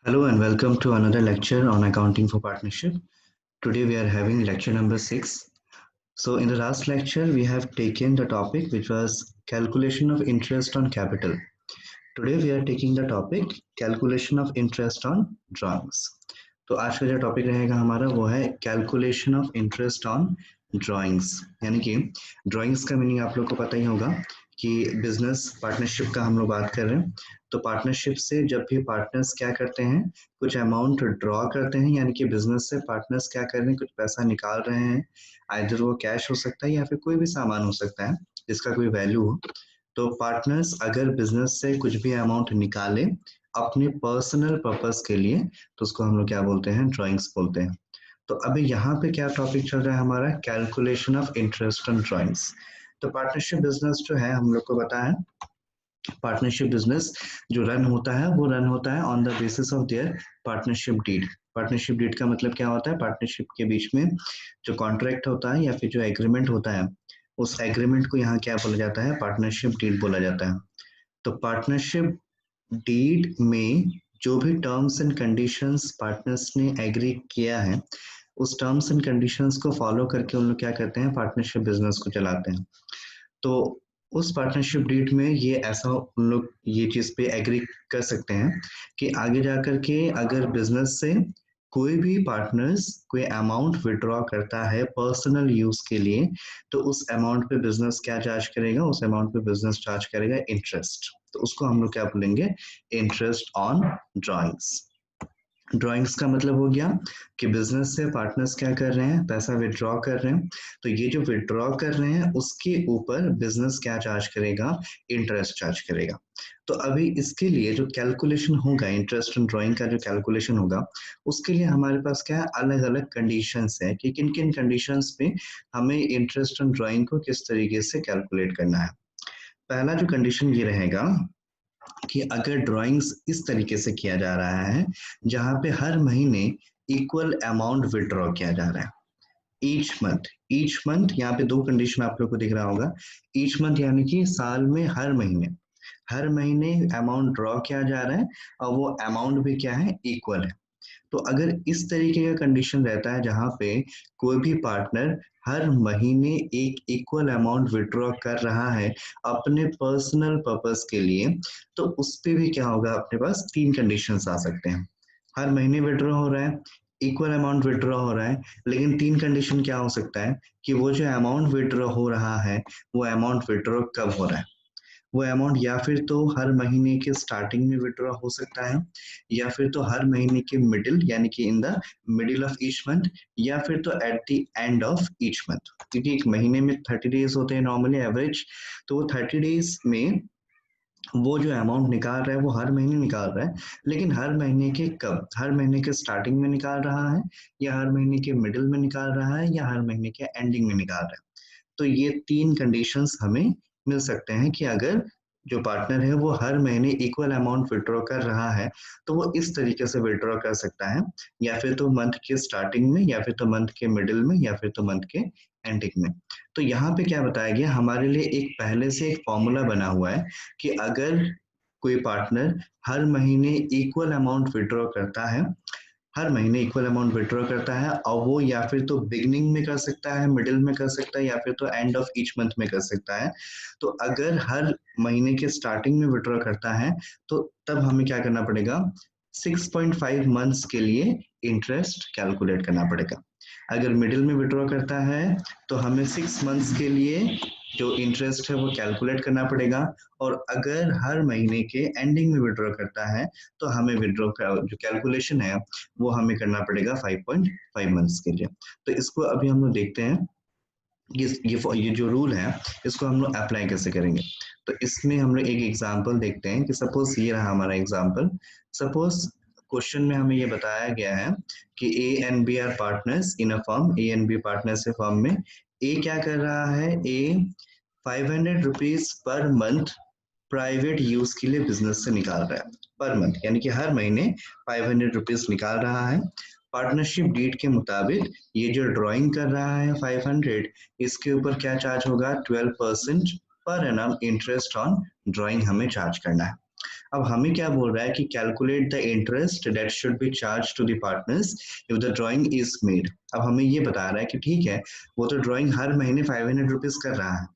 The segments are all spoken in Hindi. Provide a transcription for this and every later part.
Hello and welcome to another lecture on accounting for partnership. Today we are having lecture number 6. So in the last lecture we have taken the topic which was calculation of interest on capital. Today we are taking the topic calculation of interest on drawings. तो आज का जो टॉपिक रहेगा हमारा वो है calculation of interest on drawings. यानी कि ड्राइंग्स का मीनिंग आप लोग को पता ही होगा कि बिजनेस पार्टनरशिप का हम लोग बात कर रहे हैं। तो पार्टनरशिप से जब भी पार्टनर्स क्या करते हैं, कुछ अमाउंट ड्रॉ करते हैं, यानी कि बिजनेस से पार्टनर्स क्या कर रहे हैं, कुछ पैसा निकाल रहे हैं। आइदर वो कैश हो सकता है या फिर कोई भी सामान हो सकता है जिसका कोई वैल्यू हो। तो पार्टनर्स अगर बिजनेस से कुछ भी अमाउंट निकाले अपने पर्सनल पर्पस के लिए तो उसको हम लोग क्या बोलते हैं, ड्राइंग्स बोलते हैं। तो अभी यहाँ पे क्या टॉपिक चल रहा है हमारा, calculation of interest on drawings. तो पार्टनरशिप बिजनेस जो है हम लोग को पता है, पार्टनरशिप बिजनेस जो रन होता है वो रन होता है on the basis of their partnership deed. Partnership deed का मतलब क्या होता है, पार्टनरशिप के बीच में जो कॉन्ट्रैक्ट होता है या फिर जो एग्रीमेंट होता है उस एग्रीमेंट को यहाँ क्या बोला जाता है, पार्टनरशिप डीड बोला जाता है। तो पार्टनरशिप डीड में जो भी टर्म्स एंड कंडीशंस पार्टनर्स ने एग्री किया है उस टर्म्स एंड कंडीशंस को फॉलो करके उन लोग क्या करते हैं, पार्टनरशिप बिजनेस को चलाते हैं। तो उस पार्टनरशिप डीड में ये ऐसा उन लोग ये चीज पे एग्री कर सकते हैं कि आगे जाकर के अगर बिजनेस से कोई भी पार्टनर्स कोई अमाउंट विड्रॉ करता है पर्सनल यूज के लिए तो उस अमाउंट पे बिजनेस क्या चार्ज करेगा, उस अमाउंट पे बिजनेस चार्ज करेगा इंटरेस्ट। तो उसको हम लोग क्या बोलेंगे, इंटरेस्ट ऑन ड्राइंग्स। ड्राइंग्स का मतलब हो गया कि बिजनेस से पार्टनर्स क्या कर रहे हैं, पैसा विड्रॉ कर रहे हैं। तो ये जो विड्रॉ कर रहे हैं उसके ऊपर बिजनेस क्या चार्ज करेगा, इंटरेस्ट चार्ज करेगा। तो अभी इसके लिए जो कैलकुलेशन होगा, इंटरेस्ट ऑन ड्राइंग का जो कैलकुलेशन होगा उसके लिए हमारे पास क्या है, अलग अलग कंडीशंस है कि किन किन कंडीशंस पे हमें इंटरेस्ट ऑन ड्राइंग को किस तरीके से कैलकुलेट करना है। पहला जो कंडीशन ये रहेगा कि अगर ड्राइंग्स इस तरीके से किया जा रहा है जहां पे हर महीने इक्वल अमाउंट विड्रॉ किया जा रहा है, ईच मंथ यहाँ पे दो कंडीशन आप लोग को दिख रहा होगा। ईच मंथ यानी कि साल में हर महीने अमाउंट ड्रॉ किया जा रहा है और वो अमाउंट भी क्या है, इक्वल है। तो अगर इस तरीके का कंडीशन रहता है जहां पे कोई भी पार्टनर हर महीने एक इक्वल अमाउंट विड्रॉ कर रहा है अपने पर्सनल पर्पस के लिए, तो उस पे भी क्या होगा, अपने पास तीन कंडीशंस आ सकते हैं। हर महीने विड्रॉ हो रहा है, इक्वल अमाउंट विड्रॉ हो रहा है, लेकिन तीन कंडीशन क्या हो सकता है कि वो जो अमाउंट विड्रॉ हो रहा है वो अमाउंट विड्रॉ कब हो रहा है। वो अमाउंट या फिर तो हर महीने के स्टार्टिंग में विड्रॉ हो सकता है, या फिर तो हर महीने के मिडिल यानी कि in the middle of each month, या फिर तो at the end of each month. क्योंकि एक महीने में 30 डेज होते हैं नॉर्मली एवरेज, तो वो 30 डेज में वो जो अमाउंट निकाल रहा है वो हर महीने निकाल रहा है, लेकिन हर महीने के कब, हर महीने के स्टार्टिंग में निकाल रहा है, या हर महीने के मिडिल में निकाल रहा है, या हर महीने के एंडिंग में निकाल रहा है। तो ये तीन कंडीशंस हमें मिल सकते हैं कि अगर जो पार्टनर है वो हर महीने इक्वल अमाउंट विड्रॉ कर रहा है तो वो इस तरीके से विड्रॉ कर सकता है, या फिर तो मंथ के स्टार्टिंग में, या फिर तो मंथ के मिडिल में, या फिर तो मंथ के एंडिंग में। तो यहाँ पे क्या बताया गया, हमारे लिए एक पहले से एक फॉर्मूला बना हुआ है कि अगर कोई पार्टनर हर महीने इक्वल अमाउंट विड्रॉ करता है, हर महीने इक्वल अमाउंट विड्रॉ करता है, और वो या फिर तो बिगनिंग में कर सकता है, मिडिल में कर सकता है, या फिर तो एंड ऑफ ईच मंथ में कर सकता है। तो अगर हर महीने के स्टार्टिंग में विड्रॉ करता है तो तब हमें क्या करना पड़ेगा, 6.5 मंथ्स के लिए इंटरेस्ट कैलकुलेट करना पड़ेगा। अगर मिडिल में विड्रॉ करता है तो हमें 6 मंथ्स के लिए जो इंटरेस्ट है वो कैलकुलेट करना पड़ेगा, और अगर हर महीने के एंडिंग में विड्रॉ करता है तो हमें विड्रॉ का जो कैलकुलेशन है वो हमें करना पड़ेगा 5.5 मंथ्स के लिए। तो इसको अभी हम लोग देखते हैं, ये जो रूल है इसको हम लोग अप्लाई कैसे करेंगे। तो इसमें हम लोग एक एग्जांपल देखते हैं कि सपोज ये रहा हमारा एग्जांपल। सपोज क्वेश्चन में हमें ये बताया गया है कि A and B are partners in a firm, A and B partners है फर्म में। ए क्या कर रहा है, A 500 rupees per month private use के लिए बिजनेस से निकाल रहा है, पर मंथ यानी कि हर महीने 500 रुपीज निकाल रहा है। पार्टनरशिप डीड के मुताबिक ये जो ड्राइंग कर रहा है 500, इसके ऊपर क्या चार्ज होगा, 12% per annum interest on drawing हमें चार्ज करना है। अब हमें क्या बोल रहा है कि calculate the interest that should be charge to the partners if the drawing is made. अब हमें ये बता रहा है कि ठीक है, वो तो ड्राइंग हर महीने 500 रुपीज कर रहा है,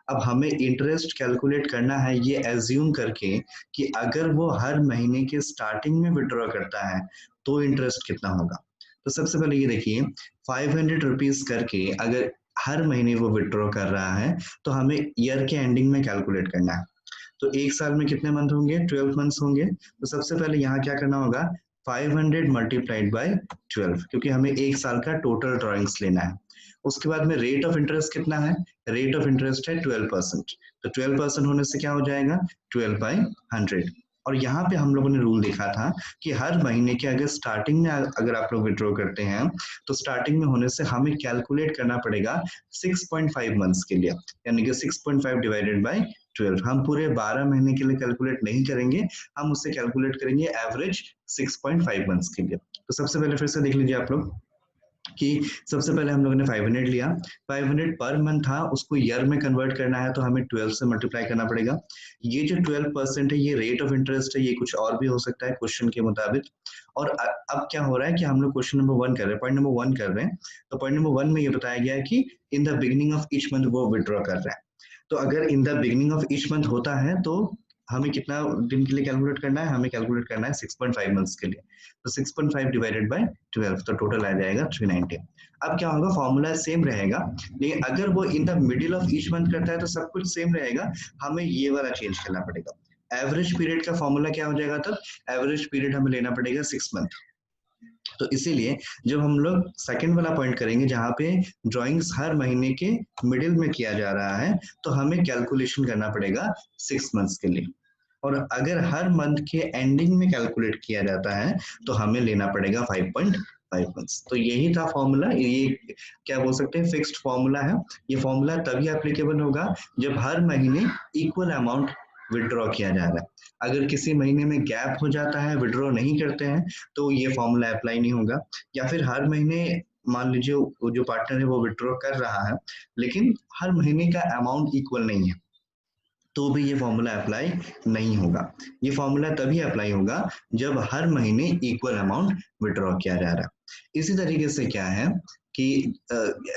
अब हमें इंटरेस्ट कैलकुलेट करना है ये एज्यूम करके कि अगर वो हर महीने के स्टार्टिंग में विड्रॉ करता है तो इंटरेस्ट कितना होगा। तो सबसे पहले ये देखिए, 500 रुपीज करके अगर हर महीने वो विड्रॉ कर रहा है तो हमें ईयर के एंडिंग में कैलकुलेट करना है। तो एक साल में कितने मंथ होंगे, 12 मंथ्स होंगे। तो सबसे पहले यहाँ क्या करना होगा, 500 मल्टीप्लाइड बाय 12, क्योंकि हमें एक साल का टोटल ड्रॉइंग्स लेना है। उसके बाद में रेट ऑफ इंटरेस्ट कितना है, रेट ऑफ इंटरेस्ट है 12%। तो 12% होने से क्या हो जाएगा, 12/100। और यहाँ पे हम लोगों ने रूल देखा था कि हर महीने के अगर स्टार्टिंग में अगर आप लोग विड्रॉ करते हैं तो स्टार्टिंग में होने से हमें कैलकुलेट करना पड़ेगा 6.5 मंथ्स के लिए, यानी कि 6.5 डिवाइडेड बाय 12। हम पूरे 12 महीने के लिए कैलकुलेट नहीं करेंगे, हम उससे कैलकुलेट करेंगे एवरेज 6.5 मंथ्स के लिए। तो सबसे पहले फिर से देख लीजिए आप लोग कि सबसे पहले हम लोगों ने 500 लिया, 500 पर मंथ था, उसको ईयर में कन्वर्ट करना है तो हमें 12 से मल्टीप्लाई करना पड़ेगा। ये जो 12% है ये रेट ऑफ इंटरेस्ट है, ये कुछ और भी हो सकता है क्वेश्चन के मुताबिक। और अब क्या हो रहा है कि हम लोग क्वेश्चन नंबर 1 कर रहे हैं, पॉइंट नंबर 1 कर रहे हैं। तो पॉइंट नंबर 1 में ये बताया गया है कि in the beginning of each month वो विड्रॉ कर रहा है। तो अगर in the beginning of each month होता है तो हमें कितना दिन के लिए कैलकुलेट करना है, हमें कैलकुलेट करना है 6.5 मंथ्स के लिए। तो 6.5 डिवाइडेड बाय 12, तो टोटल आ जाएगा 390। अब क्या होगा, फॉर्मूला सेम रहेगा, लेकिन अगर वो in the middle of each month करता है तो सब कुछ सेम रहेगा, हमें ये वाला चेंज करना पड़ेगा। एवरेज पीरियड का फॉर्मूला क्या हो जाएगा तब, एवरेज पीरियड हमें लेना पड़ेगा 6 मंथ। तो इसीलिए जब हम लोग सेकंड वाला पॉइंट करेंगे जहां पे ड्राइंग्स हर महीने के मिडिल में किया जा रहा है तो हमें कैलकुलेशन करना पड़ेगा 6 मंथ्स के लिए। और अगर हर मंथ के एंडिंग में कैलकुलेट किया जाता है तो हमें लेना पड़ेगा 5.5 मंथ्स। तो यही था फॉर्मूला, ये क्या बोल सकते हैं, फिक्स्ड फॉर्मूला है। ये फॉर्मूला तभी एप्लीकेबल होगा जब हर महीने इक्वल अमाउंट विड्रॉ किया जा रहा है। अगर किसी महीने में गैप हो जाता है, विड्रॉ नहीं करते हैं, तो ये फॉर्मूला अप्लाई नहीं होगा। या फिर हर महीने मान लीजिए वो जो पार्टनर है वो विड्रॉ कर रहा है लेकिन हर महीने का अमाउंट इक्वल नहीं है, तो भी ये फॉर्मूला अप्लाई नहीं होगा। ये फॉर्मूला तभी अप्लाई होगा जब हर महीने इक्वल अमाउंट विड्रॉ किया जा रहा है। इसी तरीके से क्या है कि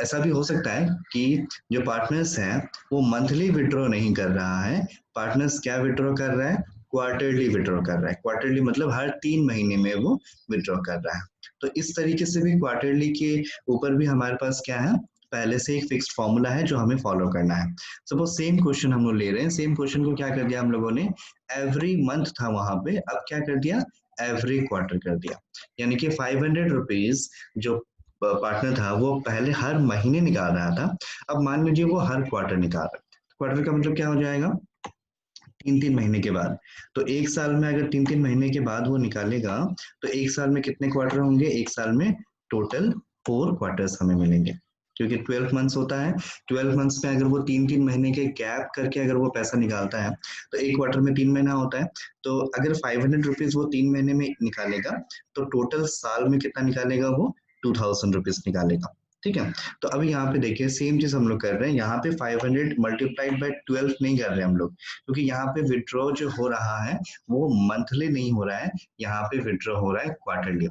ऐसा भी हो सकता है कि जो पार्टनर्स है वो मंथली विड्रॉ नहीं कर रहा है, पार्टनर्स क्या विड्रॉ कर रहा है, क्वार्टरली विड्रॉ कर रहा है। क्वार्टरली मतलब हर 3 महीने में वो विड्रॉ कर रहा है। तो इस तरीके से भी क्वार्टरली के ऊपर भी हमारे पास क्या है, पहले से एक फिक्स्ड फॉर्मूला है जो हमें फॉलो करना है। सपोज सेम क्वेश्चन हम लोग ले रहे हैं, सेम क्वेश्चन को क्या कर दिया हम लोगों ने, एवरी मंथ था वहां पे, अब क्या कर दिया, एवरी क्वार्टर कर दिया। यानी कि 500 रुपीज जो पार्टनर था वो पहले हर महीने निकाल रहा था, अब मान लीजिए वो हर क्वार्टर निकाल रहा है। क्वार्टर का मतलब क्या हो जाएगा, 3-3 महीने के बाद। तो एक साल में अगर 3-3 महीने के बाद वो निकालेगा तो एक साल में कितने क्वार्टर होंगे, एक साल में टोटल 4 क्वार्टर्स हमें मिलेंगे, क्योंकि 12 मंथ्स होता है। 12 मंथ्स में अगर वो 3-3 महीने के गैप करके अगर वो पैसा निकालता है तो एक क्वार्टर में 3 महीना होता है। तो अगर 500 रुपीज वो 3 महीने में निकालेगा तो टोटल साल में कितना निकालेगा, वो 2000 रुपीज निकालेगा। ठीक है, तो अभी यहाँ पे देखिए सेम चीज हम लोग कर रहे हैं, यहाँ पे 500 मल्टीप्लाइड बाय 12 नहीं कर रहे हम लोग, क्योंकि यहाँ पे विड्रॉ जो हो रहा है वो मंथली नहीं हो रहा है, यहाँ पे विड्रॉ हो रहा है क्वार्टरली।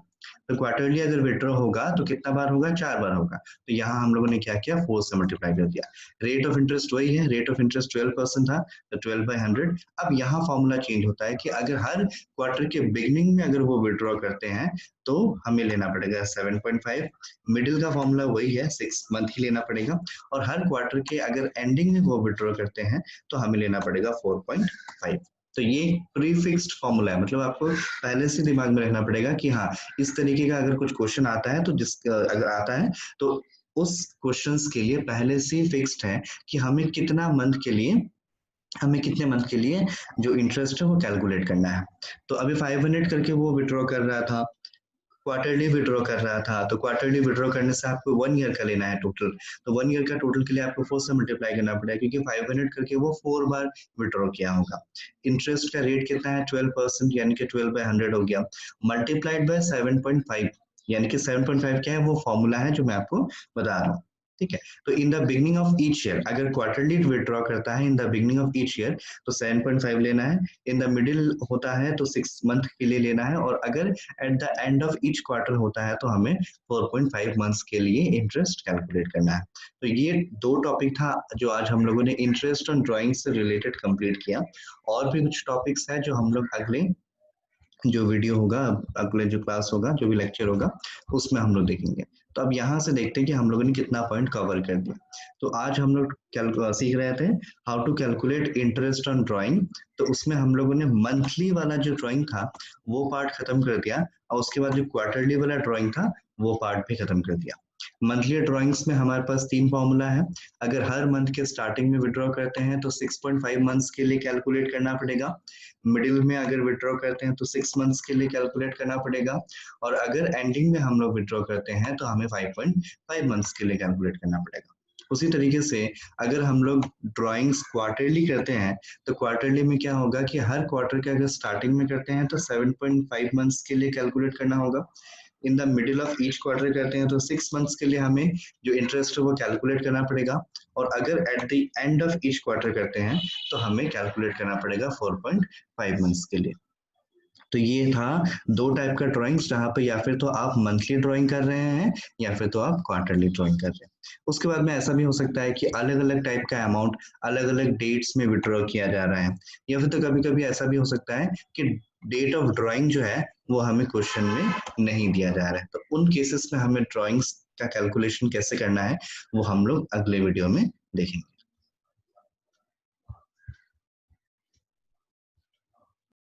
तो क्वार्टरली अगर विड्रॉ होगा तो कितना बार होगा, 4 बार होगा। तो यहाँ हम लोगों ने क्या किया, 4 से मल्टीप्लाई कर दिया। रेट ऑफ इंटरेस्ट वही है, रेट ऑफ इंटरेस्ट 12% था, तो 12/100। अब यहाँ फॉर्मूला चेंज होता है कि अगर हर क्वार्टर के बिगिनिंग में अगर वो विड्रॉ करते हैं तो हमें लेना पड़ेगा 7.5। मिडिल का फॉर्मूला वही है, 6 मंथ ही लेना पड़ेगा। और हर क्वार्टर के अगर एंडिंग में वो विड्रॉ करते हैं तो हमें लेना पड़ेगा 4.5। तो ये प्री फिक्स्ड फॉर्मूला है, मतलब आपको पहले से दिमाग में रखना पड़ेगा कि हाँ इस तरीके का अगर कुछ क्वेश्चन आता है तो अगर आता है तो उस क्वेश्चंस के लिए पहले से फिक्स्ड है कि हमें कितना मंथ के लिए, हमें कितने मंथ के लिए जो इंटरेस्ट है वो कैलकुलेट करना है। तो अभी 500 करके वो विड्रॉ कर रहा था, क्वार्टरली विड्रॉ कर रहा था, तो क्वार्टरली विड्रॉ करने से आपको 1 ईयर का लेना है टोटल। तो 1 ईयर का टोटल के लिए आपको 4 से मल्टीप्लाई करना पड़ेगा, क्योंकि 500 करके वो 4 बार विड्रॉ किया होगा। इंटरेस्ट का रेट कितना है, 12%, यानी कि 12/100 हो गया, मल्टीप्लाइड बाय 7.5, यानी कि 7.5 क्या है, वो फॉर्मूला है जो मैं आपको बता रहा हूँ। ठीक है। तो in the beginning of each year अगर क्वार्टरली विड्रॉ करता है in the beginning of each year तो 7.5 लेना है, इन द मिडिल होता है तो 6 मंथ के लिए लेना है, और अगर at the end of each quarter होता है तो हमें 4.5 मंथ्स के लिए इंटरेस्ट कैलकुलेट करना है। तो ये 2 टॉपिक था जो आज हम लोगों ने इंटरेस्ट ऑन ड्राइंग से रिलेटेड कंप्लीट किया। और भी कुछ टॉपिक्स है जो हम लोग अगले जो वीडियो होगा, अगले जो क्लास होगा, जो भी लेक्चर होगा, उसमें हम लोग देखेंगे। तो अब यहाँ से देखते हैं कि हम लोगों ने कितना पॉइंट कवर कर दिया। तो आज हम लोग सीख रहे थे how to calculate interest on drawing. तो उसमें हम लोगों ने मंथली वाला जो ड्राइंग था वो पार्ट खत्म कर दिया, और उसके बाद जो क्वार्टरली वाला ड्राइंग था वो पार्ट भी खत्म कर दिया। मंथली ड्राइंग्स में हमारे पास 3 फॉर्मूला है। अगर हर मंथ के स्टार्टिंग में विड्रॉ करते हैं तो 6.5 मंथ्स के लिए कैलकुलेट करना पड़ेगा, मिडिल में अगर विड्रॉ करते हैं तो 6 मंथ्स के लिए कैलकुलेट करना पड़ेगा, और अगर एंडिंग में हम लोग विड्रॉ करते हैं तो हमें 5.5 मंथ्स के लिए कैलकुलेट करना पड़ेगा। उसी तरीके से अगर हम लोग ड्राइंग्स क्वार्टरली करते हैं तो क्वार्टरली में क्या होगा कि हर क्वार्टर के अगर स्टार्टिंग में करते हैं तो 7.5 मंथ्स के लिए कैलकुलेट करना होगा, in the middle of each quarter करते हैं तो 6 मंथ्स के लिए हमें जो इंटरेस्ट है वो कैलकुलेट करना पड़ेगा, और अगर at the end of each quarter करते हैं तो हमें कैलकुलेट करना पड़ेगा 4.5 मंथ्स के लिए। तो ये था 2 टाइप का ड्राइंग्स, जहाँ पे या फिर तो आप मंथली ड्राइंग कर रहे हैं या फिर तो आप क्वार्टरली ड्राइंग कर रहे हैं। उसके बाद में ऐसा भी हो सकता है कि अलग अलग टाइप का अमाउंट अलग अलग डेट्स में विड्रॉ किया जा रहा है, या फिर तो कभी कभी ऐसा भी हो सकता है कि डेट ऑफ ड्राइंग जो है वो हमें क्वेश्चन में नहीं दिया जा रहा है। तो उन केसेस में हमें ड्राइंग्स का कैलकुलेशन कैसे करना है वो हम लोग अगले वीडियो में देखेंगे।